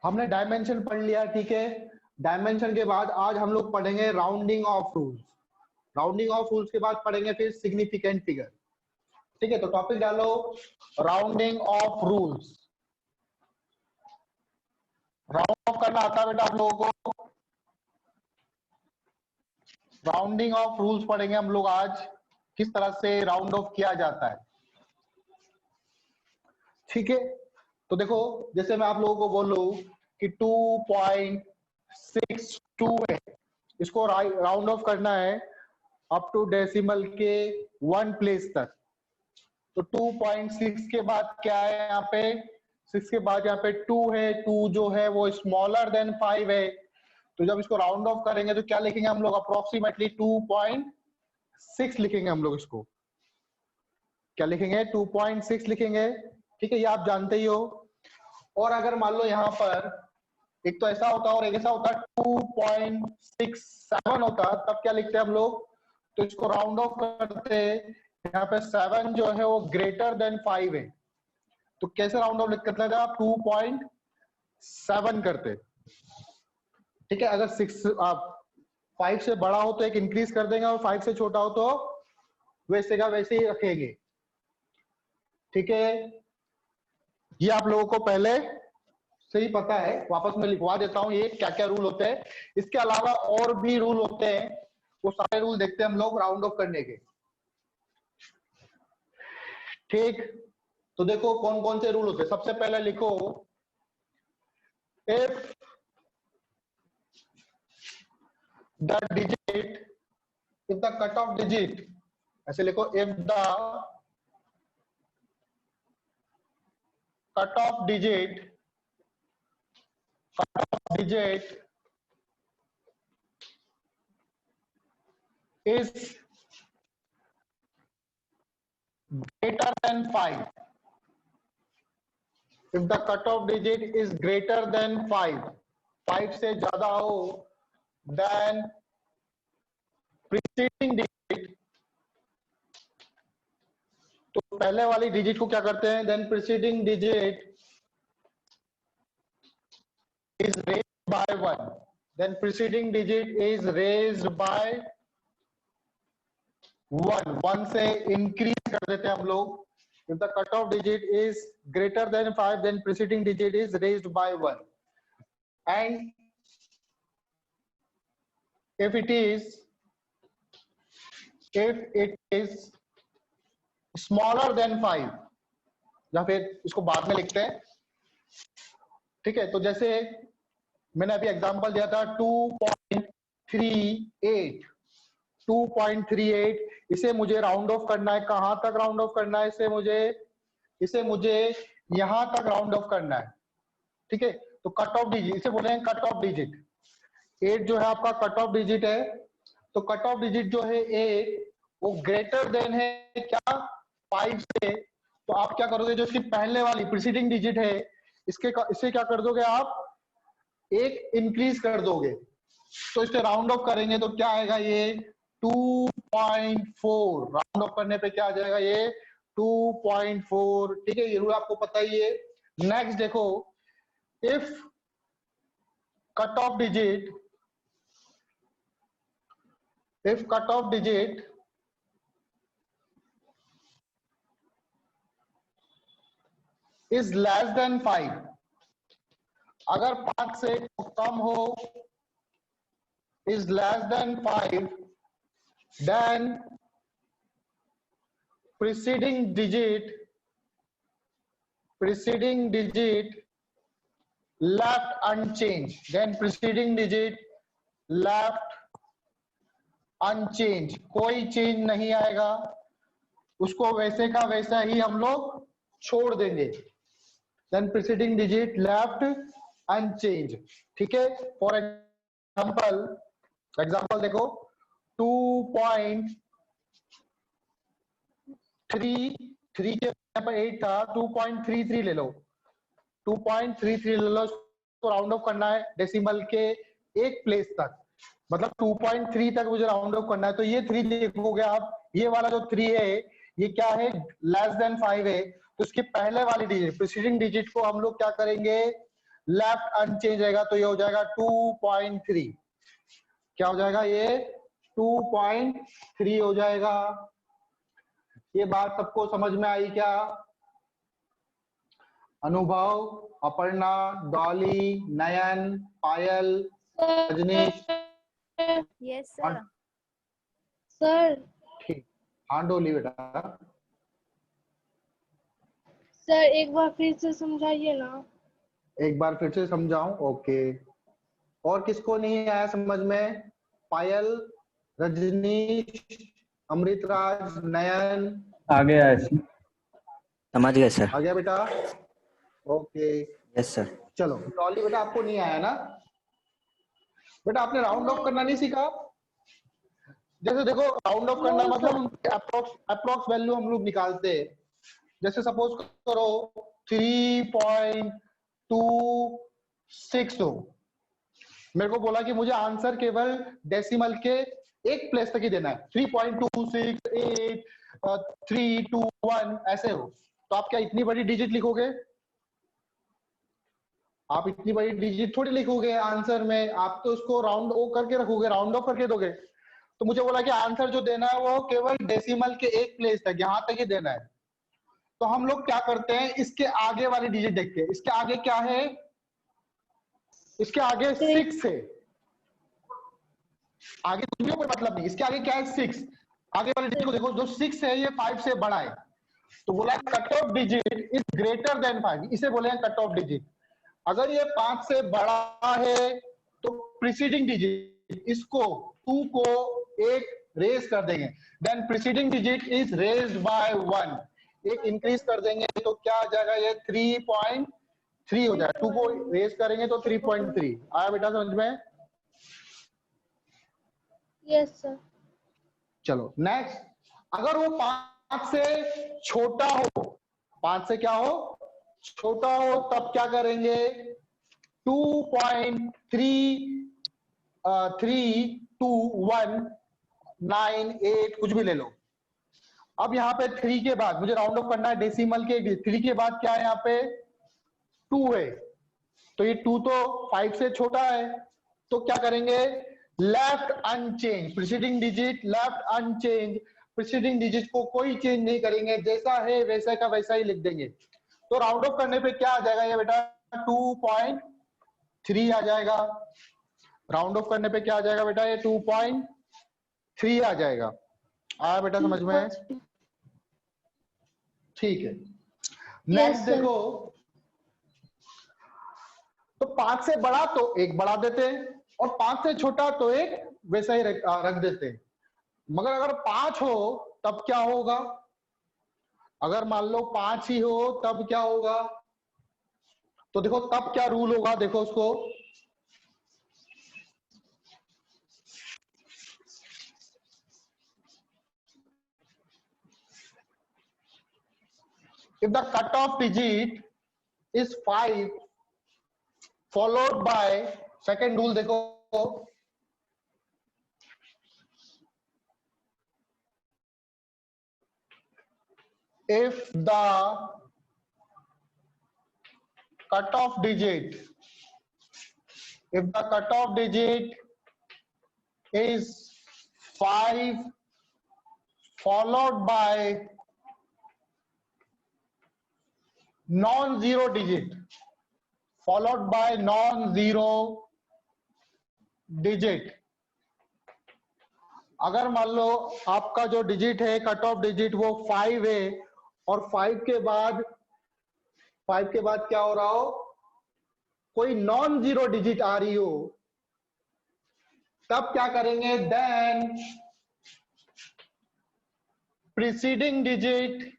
हमने डायमेंशन पढ़ लिया, ठीक है। डायमेंशन के बाद आज हम लोग पढ़ेंगे rounding off rules. Rounding off rules के बाद पढ़ेंगे फिर सिग्निफिकेंट फिगर, ठीक है। तो टॉपिक डालो rounding off rules. Round of करना आता है बेटा आप लोगों को? राउंडिंग ऑफ रूल्स पढ़ेंगे हम लोग आज, किस तरह से राउंड ऑफ किया जाता है, ठीक है। तो देखो, जैसे मैं आप लोगों को बोलूं कि 2.62 है, इसको राउंड ऑफ करना है अप टू डेसिमल के 1 प्लेस तक। तो 2.6 के बाद क्या है यहाँ पे? 6 के बाद यहाँ पे 2 है। 2 जो है वो स्मॉलर देन 5 है। तो जब इसको राउंड ऑफ करेंगे तो क्या लिखेंगे हम लोग? अप्रोक्सीमेटली 2.6 लिखेंगे हम लोग इसको। क्या लिखेंगे? 2.6 लिखेंगे, ठीक है। ये आप जानते ही हो। और अगर मान लो यहाँ पर एक तो ऐसा होता और एक ऐसा होता, 2.67 होता, तब क्या लिखते हैं हम लोग? तो इसको राउंड ऑफ करते, यहाँ पे 7 जो है वो ग्रेटर देन 5 है, तो कैसे राउंड ऑफ करते थे आप? 2.7 करते, ठीक है। अगर 5 से बड़ा हो तो एक इंक्रीज कर देंगे, और 5 से छोटा हो तो वैसे का वैसे ही रखेंगे, ठीक है। ये आप लोगों को पहले से ही पता है, वापस मैं लिखवा देता हूं ये क्या क्या रूल होते हैं। इसके अलावा और भी रूल होते हैं, वो सारे रूल देखते हैं हम लोग राउंड ऑफ करने के, ठीक। तो देखो कौन कौन से रूल होते हैं। सबसे पहले लिखो, if the digit, if the cut off digit, ऐसे लिखो, if the cut off digit is greater than 5, if the cutoff digit is greater than 5 से ज्यादा हो, then preceding digit, तो पहले वाली डिजिट को क्या करते हैं? then preceding digit is raised by 1, then preceding digit is raised by 1 से इंक्रीज कर देते हैं हम लोग। If the cutoff digit is greater than 5, then preceding digit is raised by 1. And if it is smaller than 5, या फिर इसको बाद में लिखते हैं, ठीक है। तो जैसे मैंने अभी एग्जांपल दिया था 2.38, इसे मुझे राउंड ऑफ करना है। कहां तक राउंड ऑफ करना है? इसे मुझे यहां तक राउंड ऑफ करना है, ठीक है। तो कट ऑफ डिजिट, इसे बोलेंगे कट ऑफ डिजिट। 8 जो है आपका कट ऑफ डिजिट है। तो कट ऑफ डिजिट जो है 8, वो ग्रेटर देन है क्या? 5 से। तो आप क्या करोगे? जो इसकी पहले वाली प्रीसीडिंग डिजिट है, इसे क्या कर दोगे आप? एक इंक्रीज कर दोगे। तो इसे राउंड ऑफ करेंगे तो क्या आएगा? ये 2.4। राउंड ऑफ करने पे क्या आ जाएगा? ये 2.4, ठीक है। ये रूल आपको पता ही है। नेक्स्ट देखो, if cut off digit is less than 5, अगर 5 से कम हो, is less than 5, then preceding digit left unchanged, then preceding digit left unchanged, कोई चेंज नहीं आएगा, उसको वैसे का वैसा ही हम लोग छोड़ देंगे। then preceding digit left unchanged, ठीक है। फॉर एग्जाम्पल देखो, 2.33 के यहाँ पर 8 था, 2.33 ले लो, 2.33 ले लो। इसको राउंड ऑफ करना है डेसिमल के एक प्लेस तक, मतलब 2.3 तक मुझे राउंड ऑफ करना है। तो ये 3 लिखोगे आप। ये वाला जो 3 है, ये क्या है? लेस देन 5 है। तो इसके पहले वाली डिजिट, प्रीसीडिंग डिजिट को हम लोग क्या करेंगे? लेफ्ट अनचेंज रहेगा, तो ये हो जाएगा 2.3। क्या हो जाएगा ये? 2.3 हो जाएगा। ये बात सबको समझ में आई क्या? Anubhav, Aparna, Dolly, Nayan, Payal, Rajneesh? Yes sir. Sir ठीक, हाँ डोली बेटा। सर एक बार फिर से समझाइए ना। एक बार फिर से समझाऊं? ओके। और किसको नहीं आया समझ में? पायल, रजनीश, अमृतराज, नयन? आ गया है। समझ गए सर। आ गया बेटा? Okay yes sir. चलो डॉली बेटा, आपको नहीं आया ना बेटा? आपने राउंड ऑफ करना नहीं सीखा? जैसे देखो, राउंड ऑफ करना मतलब अप्रोक्स वैल्यू हम लोग निकालते हैं। जैसे सपोज करो 3.26 हो, मेरे को बोला कि मुझे आंसर केवल डेसिमल के एक प्लेस तक ही देना है, 3.268 321 ऐसे हो, तो आप क्या इतनी बड़ी डिजिट लिखोगे? आप इतनी बड़ी डिजिट थोड़ी लिखोगे आंसर में, आप तो उसको राउंड ऑफ करके रखोगे, राउंड ऑफ करके दोगे। तो मुझे बोला कि आंसर जो देना है वो केवल डेसिमल के एक प्लेस तक, यहां तक ही देना है। तो हम लोग क्या करते हैं, इसके आगे वाली डिजिट देखते हैं। इसके आगे क्या है? इसके आगे 6 है। आगे कुछ भी कोई मतलब नहीं, इसके आगे क्या है? 6। आगे वाली डिजिट को देखो, जो 6 है ये 5 से बड़ा है। तो बोला cut off digit is greater than 5, इसे बोले हैं कट ऑफ डिजिट। अगर ये 5 से बड़ा है तो प्रीसीडिंग डिजिट, इसको 2 को 1 रेज कर देंगे, then preceding digit is raised by 1, एक इंक्रीज कर देंगे, तो क्या आ जाएगा? ये 3.3 हो जाएगा। 2 को रेज करेंगे तो 3.3 आया बेटा समझ में? Yes sir. चलो नेक्स्ट, अगर वो 5 से छोटा हो, 5 से क्या हो? छोटा हो, तब क्या करेंगे? 2.32198 कुछ भी ले लो। अब यहाँ पे 3 के बाद मुझे राउंड ऑफ करना है डेसिमल के, 3 के बाद क्या है? यहाँ पे 2 है, तो ये 2 तो 5 से छोटा है, तो क्या करेंगे? Left unchanged, preceding digit left unchanged, preceding digit को कोई चेंज नहीं करेंगे, जैसा है वैसा का वैसा ही लिख देंगे। तो राउंड ऑफ करने पे क्या आ जाएगा ये बेटा? 2.3 आ जाएगा। राउंड ऑफ करने पे क्या आ जाएगा बेटा? ये 2.3 आ जाएगा। आया बेटा समझ में? ठीक है। नेक्स्ट देखो, तो 5 से बड़ा तो 1 बढ़ा देते हैं, और 5 से छोटा तो 1 वैसा ही रख देते हैं। मगर अगर 5 हो तब क्या होगा? अगर मान लो 5 ही हो तब क्या होगा? तो देखो तब क्या रूल होगा, देखो उसको। If the cutoff digit is 5 followed by, second rule देखो, if the cutoff digit is 5 followed by non-zero digit, अगर मान लो आपका जो डिजिट है, कट ऑफ डिजिट वो 5 है, और 5 के बाद क्या हो रहा हो? कोई नॉन जीरो डिजिट आ रही हो, तब क्या करेंगे? Then preceding digit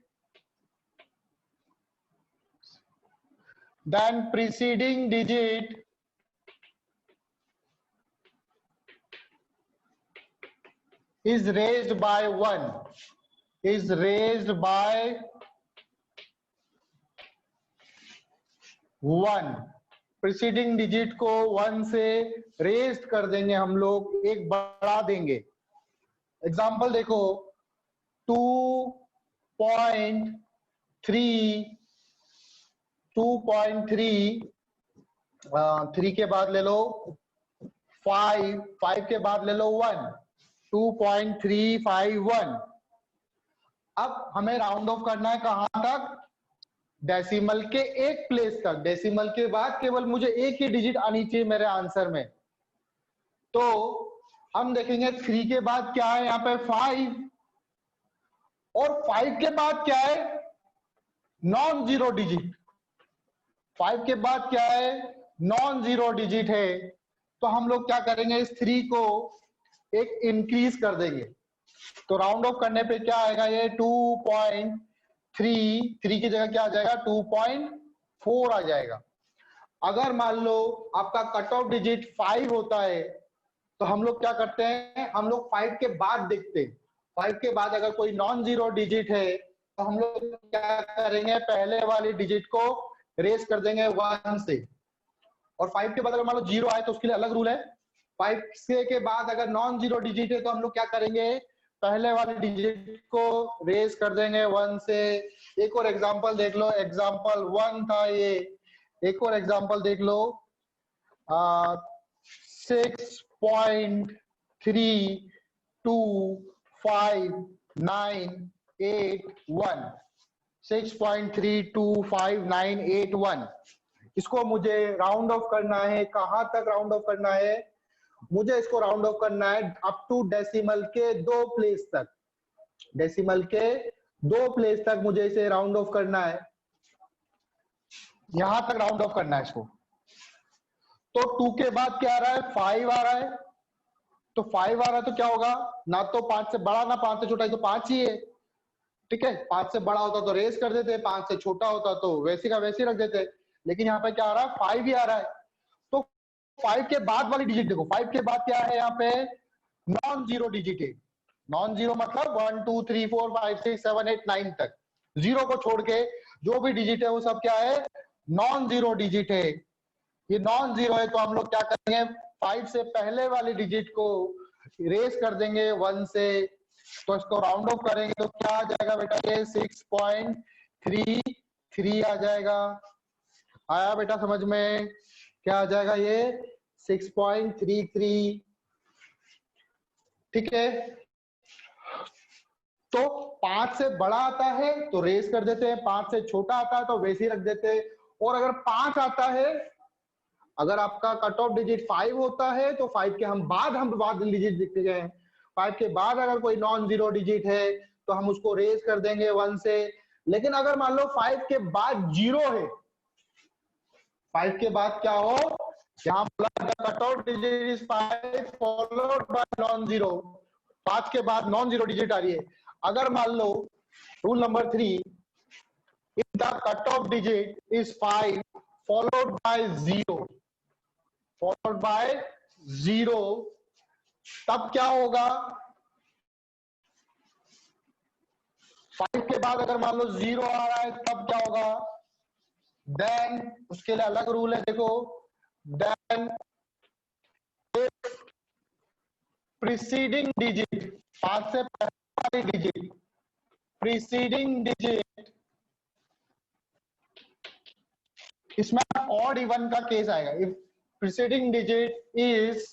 is raised by 1, preceding digit को 1 से रेज कर देंगे हम लोग, एक बढ़ा देंगे। एग्जांपल देखो, 2.3 3 के बाद ले लो 5, 5 के बाद ले लो 1, 2.351। अब हमें राउंड ऑफ करना है कहां तक? डेसिमल के एक प्लेस तक। डेसिमल के बाद केवल मुझे एक ही डिजिट आनी चाहिए मेरे आंसर में। तो हम देखेंगे 3 के बाद क्या है यहाँ पे 5, और 5 के बाद क्या है? Non zero digit. 5 के बाद क्या है? नॉन जीरो डिजिट है। तो हम लोग क्या करेंगे, इस 3 को एक इंक्रीज कर देंगे। तो राउंड ऑफ करने पे क्या आएगा? ये 2.3, 3 की जगह क्या आ जाएगा? 2.4 आ जाएगा। अगर मान लो आपका कट ऑफ डिजिट 5 होता है तो हम लोग क्या करते हैं, हम लोग 5 के बाद देखते हैं। 5 के बाद अगर कोई नॉन जीरो डिजिट है तो हम लोग क्या करेंगे, पहले वाली डिजिट को रेस कर देंगे 1 से। और 5 के बाद अगर मान लो 0 आए तो उसके लिए अलग रूल है। 5 के बाद अगर नॉन जीरो डिजिट है तो हम लोग क्या करेंगे, पहले वाले डिजिट को रेस कर देंगे 1 से। एक और एग्जांपल देख लो, एग्जांपल 1 था ये। एक और एग्जांपल देख लो, 6.32598 6.32598 इसको मुझे राउंड ऑफ करना है। कहां तक राउंड ऑफ करना है? मुझे इसको राउंड ऑफ करना है अप टू डेसिमल के 2 प्लेस तक। डेसिमल के 2 प्लेस तक मुझे इसे राउंड ऑफ करना है। यहां तक राउंड ऑफ करना है इसको। तो 2 के बाद क्या आ रहा है? 5 आ रहा है। तो 5 आ रहा है तो क्या होगा, ना तो 5 से बड़ा ना 5 से छोटा, तो 5 ही है। ठीक है, 5 से बड़ा होता तो रेस कर देते, 5 से छोटा होता तो वैसे का वैसे रख देते। लेकिन यहाँ पे क्या आ रहा है? 5 ही आ रहा है। तो 5 के बाद वाली डिजिट देखो, 5 के बाद क्या है? यहाँ पे नॉन जीरो डिजिट है। नॉन जीरो मतलब 1 2 3 4 5 6 7 8 9 तक। जीरो को छोड़ के जो भी डिजिट है वो सब क्या है? नॉन जीरो डिजिट है। ये नॉन जीरो है तो हम लोग क्या करेंगे, 5 से पहले वाली डिजिट को इरेज कर देंगे 1 से। तो इसको राउंड ऑफ करेंगे तो क्या आ जाएगा बेटा? ये 6.33 आ जाएगा। आया बेटा समझ में? क्या आ जाएगा ये? 6.33। ठीक है, तो 5 से बड़ा आता है तो रेस कर देते हैं, 5 से छोटा आता है तो वैसे ही रख देते हैं। और अगर 5 आता है, अगर आपका कट ऑफ डिजिट 5 होता है तो 5 के हम बाद डिजिट लिखते गए। 5 के बाद अगर कोई नॉन जीरो डिजिट है तो हम उसको रेस कर देंगे 1 से। लेकिन अगर मान लो 5 के बाद 0 है, 5 के बाद क्या हो, यहाँ cut off digit is 5 followed by non zero. 5 के बाद नॉन जीरो डिजिट आ रही है। अगर मान लो rule number 3, if the cutoff digit is 5 followed by 0, तब क्या होगा? 5 के बाद अगर मान लो 0 आ रहा है तब क्या होगा? देन उसके लिए अलग रूल है, देखो। देन प्रीसीडिंग डिजिट, 5 से पहले वाली डिजिट, प्रीसीडिंग डिजिट, इसमें ऑड इवन का केस आएगा। इफ प्रीसीडिंग डिजिट इज,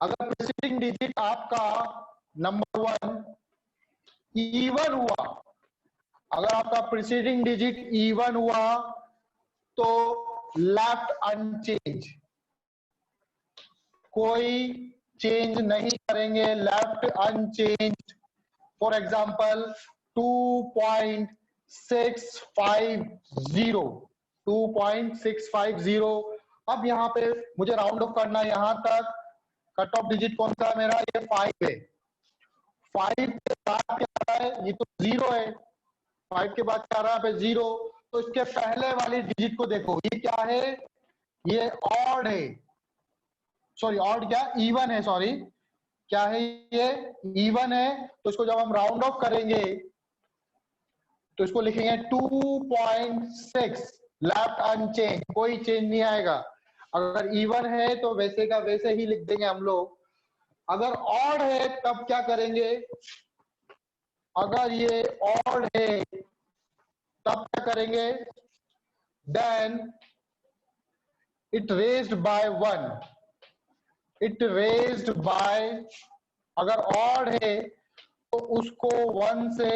अगर प्रीसीडिंग डिजिट आपका नंबर 1 इवन हुआ, अगर आपका प्रीसीडिंग डिजिट इवन हुआ तो लेफ्ट अनचेंज, कोई चेंज नहीं करेंगे, लेफ्ट अनचेंज। For example 2.650। अब यहाँ पे मुझे राउंड ऑफ करना है यहां तक। कट ऑफ डिजिट कौन सा है मेरा? ये 5 है। 5 के बाद क्या आ रहा है? ये तो 0 है। 5 के बाद क्या आ रहा है? 0। तो इसके पहले वाली डिजिट को देखो, ये क्या है? ये ऑड है। सॉरी, ऑड क्या? इवन है। सॉरी, क्या है ये? इवन है। तो इसको जब हम राउंड ऑफ करेंगे तो इसको लिखेंगे 2.6 लेफ्ट अनचेंज, कोई चेंज नहीं आएगा। अगर इवन है तो वैसे का वैसे ही लिख देंगे हम लोग। अगर ऑड है तब क्या करेंगे? अगर ये ऑड है तब क्या करेंगे? then it raised by 1. it raised by, अगर odd है तो उसको 1 से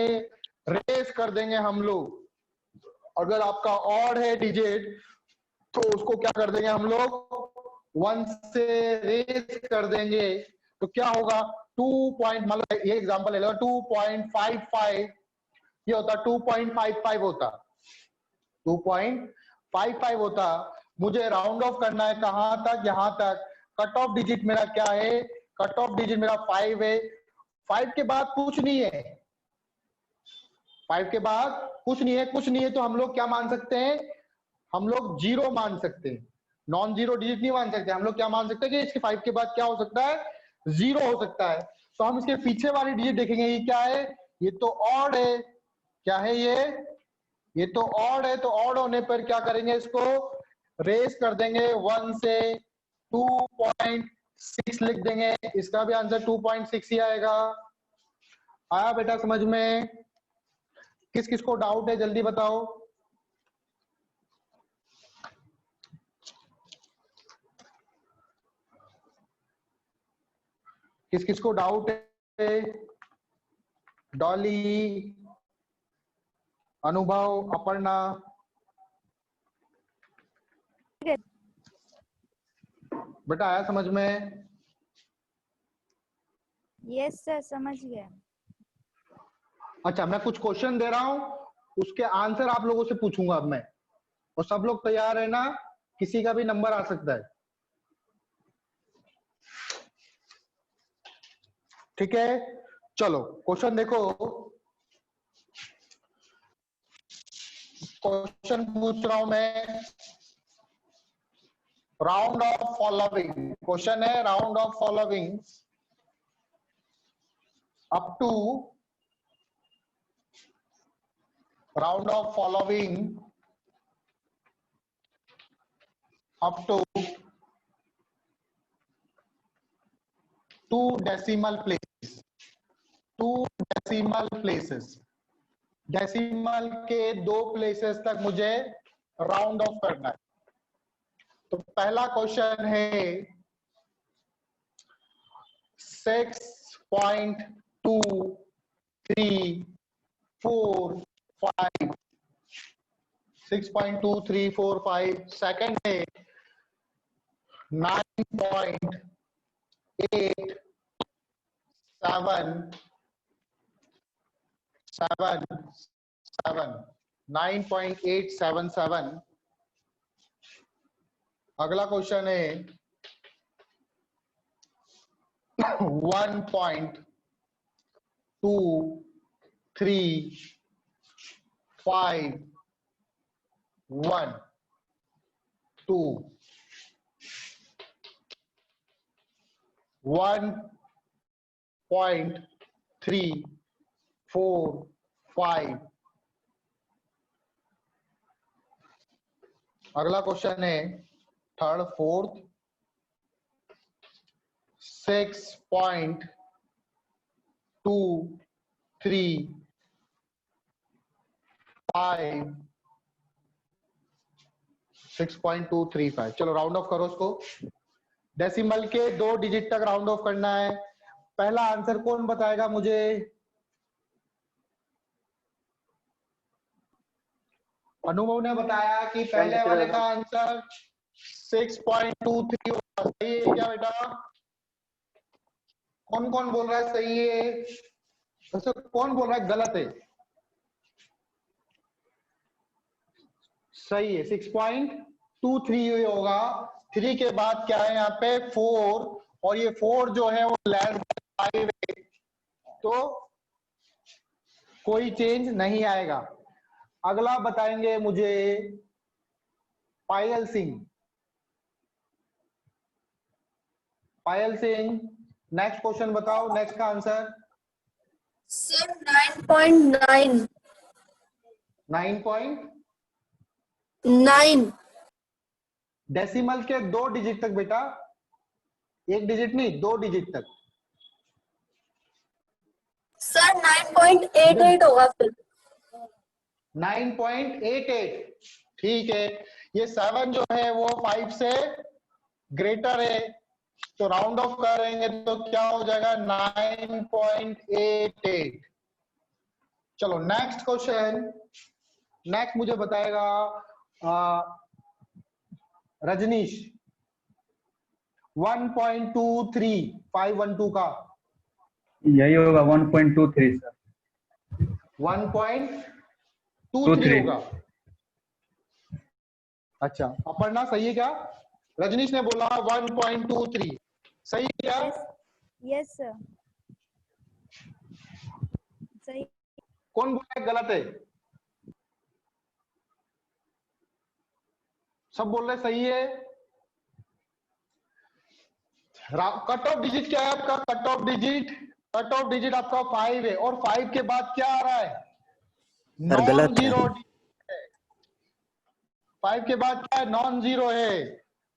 रेज कर देंगे हम लोग। अगर आपका odd है डिजिट तो उसको क्या कर देंगे हम लोग 1 से रेज कर देंगे। तो क्या होगा 2 पॉइंट, मान लो ये एग्जांपल ले लो 2.55, ये होता 2.55 होता 2.55 होता। मुझे राउंड ऑफ करना है कहां तक, यहां तक। कट ऑफ डिजिट मेरा क्या है, कट ऑफ डिजिट मेरा 5 है। 5 के बाद कुछ नहीं है, 5 के बाद कुछ नहीं है, कुछ नहीं है तो हम लोग क्या मान सकते हैं, हम लोग 0 मान सकते हैं। नॉन जीरो डिजिट नहीं मान सकते, हम लोग क्या मान सकते हैं कि इसके 5 के बाद क्या हो सकता है, 0 हो सकता है। तो हम इसके पीछे वाली डिजिट देखेंगे, ये क्या है, ये तो ऑड है। क्या है ये तो ऑड है। तो ऑड होने पर क्या करेंगे, इसको रेस कर देंगे 1 से 2.6 लिख देंगे। इसका भी आंसर 2.6 ही आएगा। आया बेटा समझ में? किस किस को डाउट है जल्दी बताओ। किस किस को डाउट है? डॉली, अनुभव, अपर्णा। बेटा आया समझ में? यस सर, समझ गया। अच्छा, मैं कुछ क्वेश्चन दे रहा हूं, उसके आंसर आप लोगों से पूछूंगा अब मैं, और सब लोग तैयार है ना? किसी का भी नंबर आ सकता है, ठीक है? चलो क्वेश्चन देखो। क्वेश्चन पूछ रहा हूं मैं, राउंड ऑफ फॉलोइंग। क्वेश्चन है round off following up to, round off following up to 2 decimal places. 2 decimal places, decimal के 2 प्लेसेस तक मुझे राउंड ऑफ करना है। तो पहला क्वेश्चन है 6.2345, 6.2345। सेकंड है 9.877। अगला क्वेश्चन है 1.345। अगला क्वेश्चन है थर्ड फोर्थ 6.235। चलो राउंड ऑफ करो उसको। डेसिमल के 2 डिजिट तक राउंड ऑफ करना है। पहला आंसर कौन बताएगा मुझे? अनुभव ने बताया कि पहले वाले का आंसर 6.23 होगा। सही है क्या बेटा? कौन कौन बोल रहा है सही है? वैसे कौन बोल रहा है गलत है? सही है, 6.23 होगा। 3 के बाद क्या है यहाँ पे 4, और ये 4 जो है वो लेस देन 5 है, तो कोई चेंज नहीं आएगा। अगला बताएंगे मुझे पायल सिंह। पायल सिंह नेक्स्ट क्वेश्चन बताओ, नेक्स्ट का आंसर। सर 9.9। 9.9 डेसिमल के 2 डिजिट तक बेटा, 1 डिजिट नहीं 2 डिजिट तक। सर 9.88 होगा फिर। 9.88 ठीक है, ये 7 जो है वो 5 से ग्रेटर है, तो राउंड ऑफ करेंगे तो क्या हो जाएगा 9.88। चलो नेक्स्ट क्वेश्चन, नेक्स्ट मुझे बताएगा रजनीश 1.23 का यही होगा 1.23 सर। 1.23 होगा। अच्छा अब पढ़ना सही है क्या? रजनीश ने बोला 1.23 सही है क्या? यस सर, सही। कौन बोला गलत है? सब बोल रहे सही है। कट ऑफ डिजिट क्या है आपका? कट ऑफ डिजिट आपका 5 है, और 5 के बाद क्या आ रहा है? सर गलत है। 5 के बाद क्या है? नॉन जीरो है।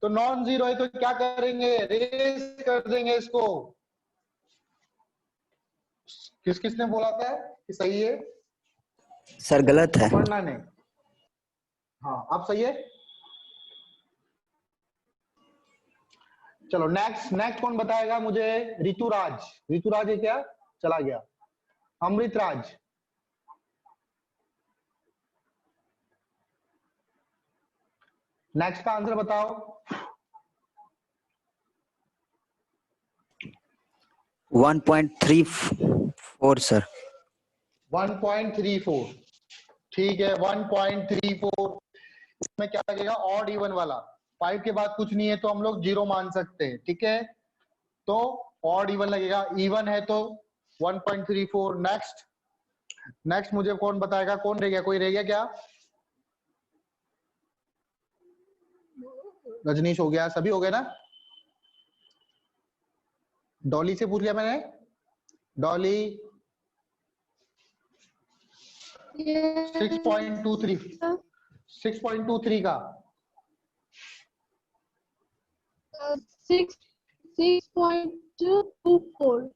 तो नॉन जीरो है तो क्या करेंगे? रेस कर देंगे इसको। किसने बोला था कि सही है? सर गलत है। पढ़ना नहीं। हाँ अब सही है। चलो नेक्स्ट कौन बताएगा मुझे? ऋतुराज है क्या? चला गया। अमृतराज, नेक्स्ट का आंसर बताओ। 1.34 सर। 1.34 ठीक है। 1.34 इसमें क्या लगेगा? ऑड इवन वाला। 5 के बाद कुछ नहीं है तो हम लोग 0 मान सकते हैं, ठीक है। तो ऑड इवन लगेगा, इवन है तो 1.34। नेक्स्ट मुझे कौन बताएगा? कौन रह गया? कोई रह गया क्या? रजनीश हो गया, सभी हो गए ना? डॉली से पूछ लिया मैंने। डॉली 6.23 का 6.24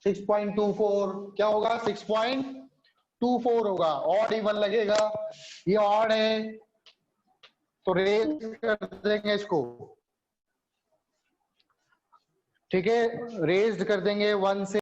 6.24 क्या होगा? 6.24 होगा। ऑड इवन लगेगा, ये ऑड है तो रेज कर देंगे इसको, ठीक है। रेज कर देंगे 1 से